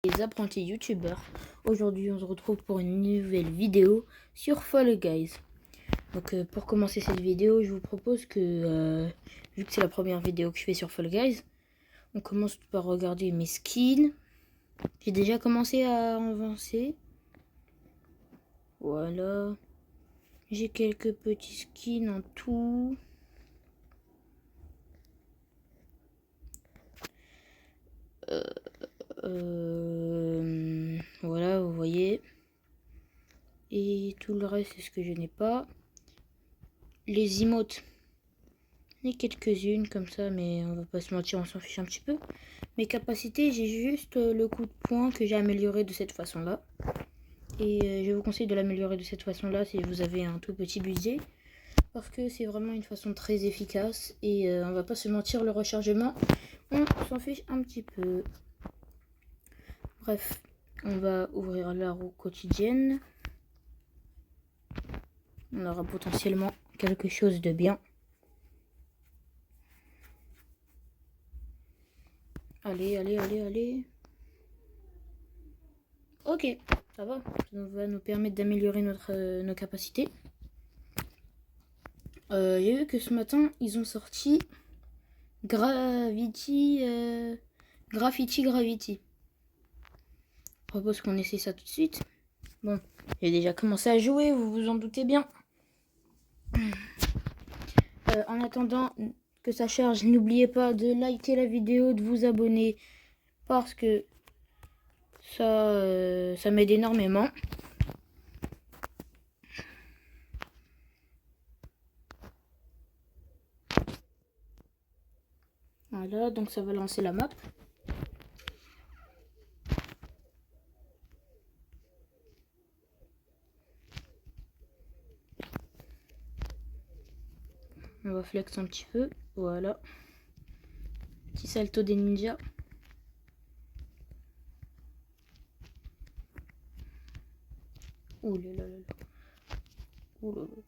Les apprentis youtubeurs. Aujourd'hui on se retrouve pour une nouvelle vidéo sur Fall Guys. Donc pour commencer cette vidéo, je vous propose que vu que c'est la première vidéo que je fais sur Fall Guys, on commence par regarder mes skins. J'ai déjà commencé à avancer. Voilà. J'ai quelques petits skins en tout. Voilà, vous voyez. Et tout le reste, c'est ce que je n'ai pas. Les emotes. J'en ai quelques-unes comme ça, mais on va pas se mentir, on s'en fiche un petit peu. Mes capacités, j'ai juste le coup de poing que j'ai amélioré de cette façon-là. Et je vous conseille de l'améliorer de cette façon-là si vous avez un tout petit budget. Parce que c'est vraiment une façon très efficace. Et on va pas se mentir, le rechargement, on s'en fiche un petit peu. Bref, on va ouvrir la roue quotidienne. On aura potentiellement quelque chose de bien. Allez. Ok, ça va. Ça va nous permettre d'améliorer nos capacités. J'ai vu que ce matin, ils ont sorti Graffiti. Je propose qu'on essaie ça tout de suite. Bon, j'ai déjà commencé à jouer, vous vous en doutez bien. En attendant que ça charge, n'oubliez pas de liker la vidéo, de vous abonner, parce que ça m'aide énormément. Voilà, donc ça va lancer la map. On va flex un petit peu, voilà. Petit salto des ninjas. Ouh là là là. Ouh là là.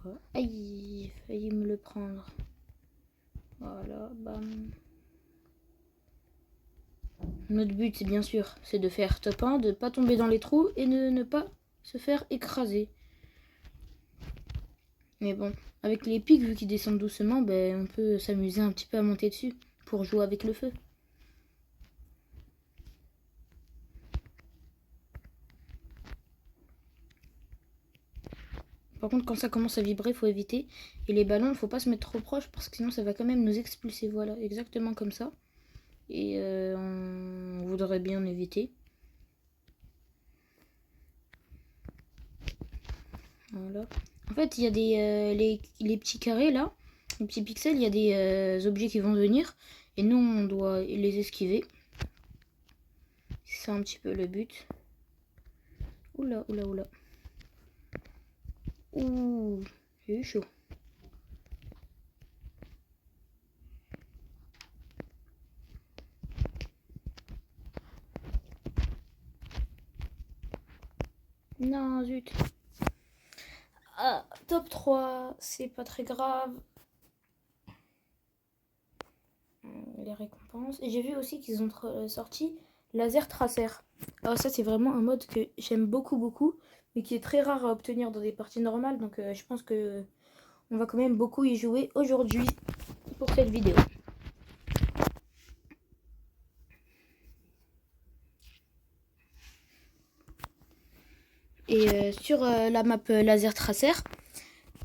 Voilà. Aïe, failli me le prendre. Voilà, bam. Notre but, c'est bien sûr, c'est de faire top 1, de ne pas tomber dans les trous et de ne pas se faire écraser. Mais bon, avec les pics, vu qu'ils descendent doucement, ben, on peut s'amuser un petit peu à monter dessus pour jouer avec le feu. Par contre, quand ça commence à vibrer, il faut éviter. Et les ballons, il ne faut pas se mettre trop proche parce que sinon ça va quand même nous expulser. Voilà, exactement comme ça. Et on voudrait bien éviter. Voilà. En fait, il y a les petits carrés là, les petits pixels, il y a des objets qui vont venir. Et nous, on doit les esquiver. C'est un petit peu le but. Oula. Ouh, j'ai eu chaud. Non, zut. Ah, top 3, c'est pas très grave. Les récompenses. Et j'ai vu aussi qu'ils ont sorti Laser Tracer. Alors ça, c'est vraiment un mode que j'aime beaucoup, mais qui est très rare à obtenir dans des parties normales. Donc je pense que on va quand même beaucoup y jouer aujourd'hui pour cette vidéo. Et sur la map Laser Tracer,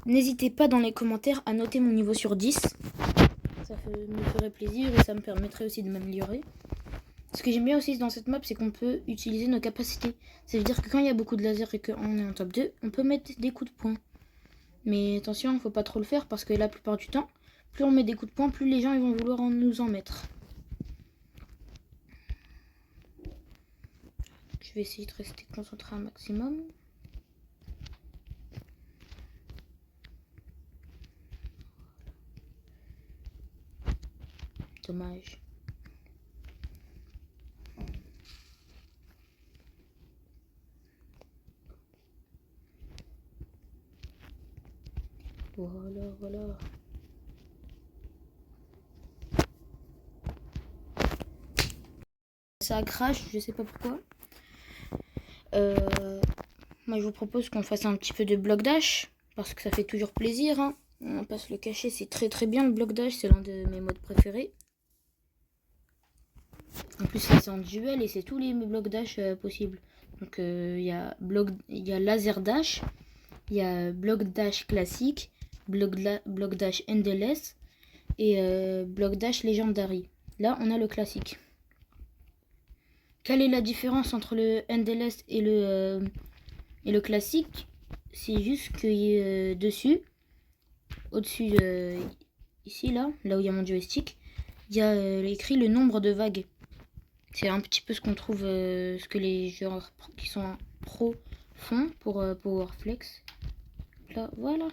n'hésitez pas dans les commentaires à noter mon niveau sur 10. Ça me ferait plaisir et ça me permettrait aussi de m'améliorer. Ce que j'aime bien aussi dans cette map, c'est qu'on peut utiliser nos capacités. Ça veut dire que quand il y a beaucoup de laser et qu'on est en top 2, on peut mettre des coups de poing. Mais attention, il ne faut pas trop le faire parce que la plupart du temps, plus on met des coups de poing, plus les gens ils vont vouloir nous en mettre. Je vais essayer de rester concentré un maximum. Dommage. Voilà. Ça crache, je sais pas pourquoi. Moi je vous propose qu'on fasse un petit peu de bloc dash, parce que ça fait toujours plaisir, hein. On va pas se le cacher, c'est très bien le bloc dash, c'est l'un de mes modes préférés. En plus c'est en duel et c'est tous les blocs dash possibles. Donc il y a laser dash, il y a bloc dash classique, bloc dash endless et bloc dash legendary. Là on a le classique. Quelle est la différence entre le endless et le classique? C'est juste que dessus, au-dessus, ici, là où il y a mon joystick, il y a écrit le nombre de vagues. C'est un petit peu ce qu'on trouve, ce que les joueurs qui sont pro font pour Powerflex. Là, voilà,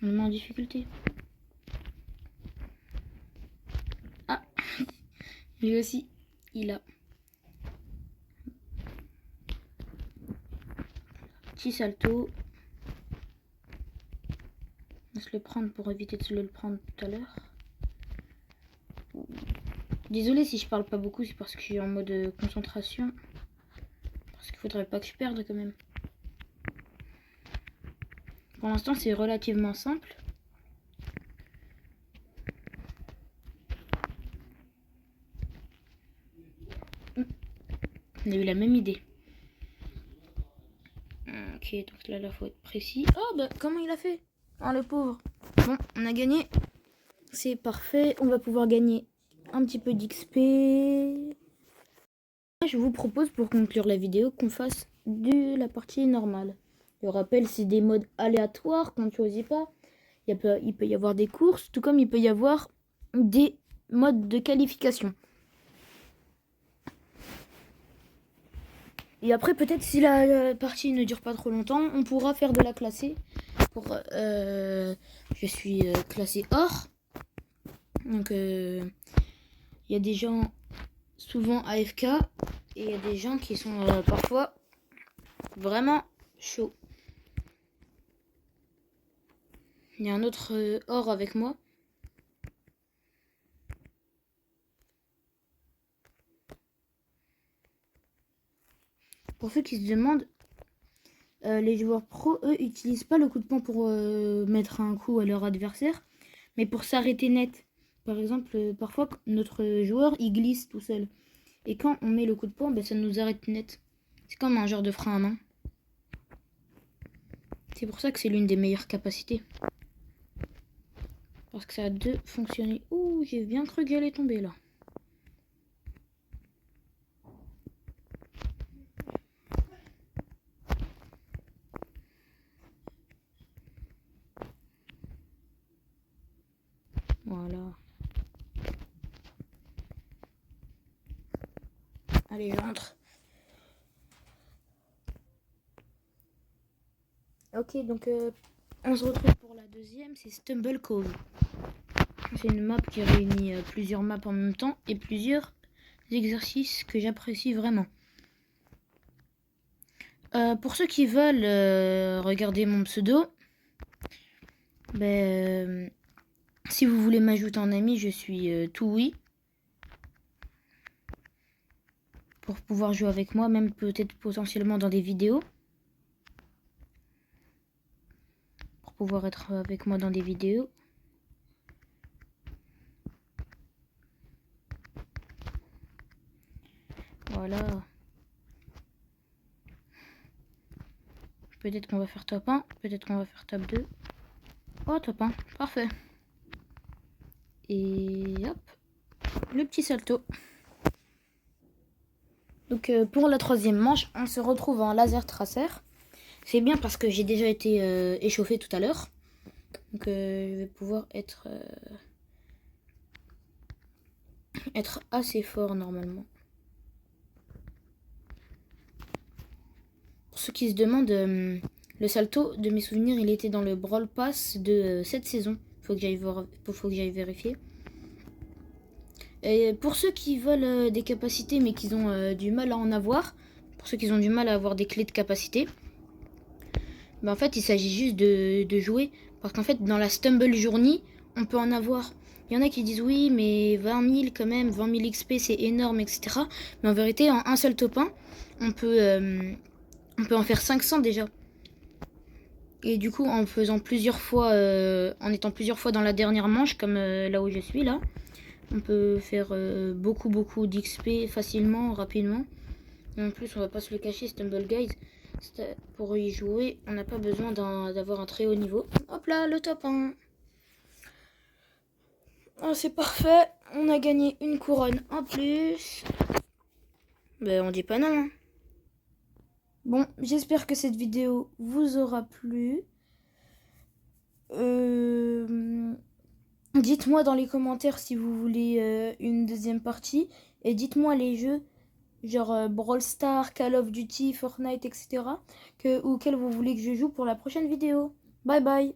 on le met en difficulté. Ah, lui aussi, il a. Petit salto. On va se le prendre pour éviter de se le prendre tout à l'heure. Désolée si je parle pas beaucoup, c'est parce que je suis en mode concentration. Parce qu'il faudrait pas que je perde quand même. Pour l'instant, c'est relativement simple. On a eu la même idée. Ok, donc là, il faut être précis. Oh, bah, comment il a fait? Oh, le pauvre. Bon, on a gagné. C'est parfait. On va pouvoir gagner un petit peu d'XP. Je vous propose pour conclure la vidéo qu'on fasse de la partie normale. Je rappelle, c'est des modes aléatoires qu'on ne choisit pas. Il peut y avoir des courses, tout comme il peut y avoir des modes de qualification. Et après, peut-être si la partie ne dure pas trop longtemps, on pourra faire de la classée. Je suis classé or. Donc, il y a des gens souvent AFK et il y a des gens qui sont parfois vraiment chauds. Il y a un autre or avec moi. Pour ceux qui se demandent, les joueurs pro, eux, utilisent pas le coup de poing pour mettre un coup à leur adversaire, mais pour s'arrêter net. Par exemple, parfois, notre joueur, il glisse tout seul. Et quand on met le coup de poing, ben, ça nous arrête net. C'est comme un genre de frein à main. C'est pour ça que c'est l'une des meilleures capacités. Parce que ça a deux fonctionner. Ouh, j'ai bien cru que j'allais tomber là. Voilà. Allez, j'entre. Ok, donc on se retrouve pour la deuxième, c'est Stumble Cove. C'est une map qui réunit plusieurs maps en même temps et plusieurs exercices que j'apprécie vraiment. Pour ceux qui veulent regarder mon pseudo, si vous voulez m'ajouter en ami, je suis tout oui. Pour pouvoir jouer avec moi, même peut-être potentiellement dans des vidéos. Pour pouvoir être avec moi dans des vidéos. Voilà. Peut-être qu'on va faire top 1, peut-être qu'on va faire top 2. Oh, top 1, parfait. Et hop, le petit salto. Donc pour la troisième manche, on se retrouve en laser tracer. C'est bien parce que j'ai déjà été échauffé tout à l'heure. Donc je vais pouvoir être assez fort normalement. Pour ceux qui se demandent, le salto, de mes souvenirs, il était dans le Brawl Pass de cette saison. Faut que j'aille vérifier. Et pour ceux qui veulent des capacités mais qui ont du mal à en avoir, pour ceux qui ont du mal à avoir des clés de capacité, en fait il s'agit juste de jouer. Parce qu'en fait dans la Stumble Journey, on peut en avoir Il y en a qui disent oui, mais 20 000 quand même, 20 000 XP c'est énorme, etc. Mais en vérité, en un seul top 1, on peut en faire 500 déjà. Et du coup, en faisant plusieurs fois, en étant plusieurs fois dans la dernière manche, comme là où je suis là, on peut faire beaucoup d'XP facilement, rapidement. Et en plus, on va pas se le cacher, Stumble Guys, pour y jouer, on n'a pas besoin d'avoir un très haut niveau. Hop là, le top 1. Oh, c'est parfait, on a gagné une couronne en plus. Ben, on dit pas non. Hein. Bon, j'espère que cette vidéo vous aura plu. Dites-moi dans les commentaires si vous voulez une deuxième partie. Et dites-moi les jeux, genre Brawl Stars, Call of Duty, Fortnite, etc. auxquels vous voulez que je joue pour la prochaine vidéo. Bye bye.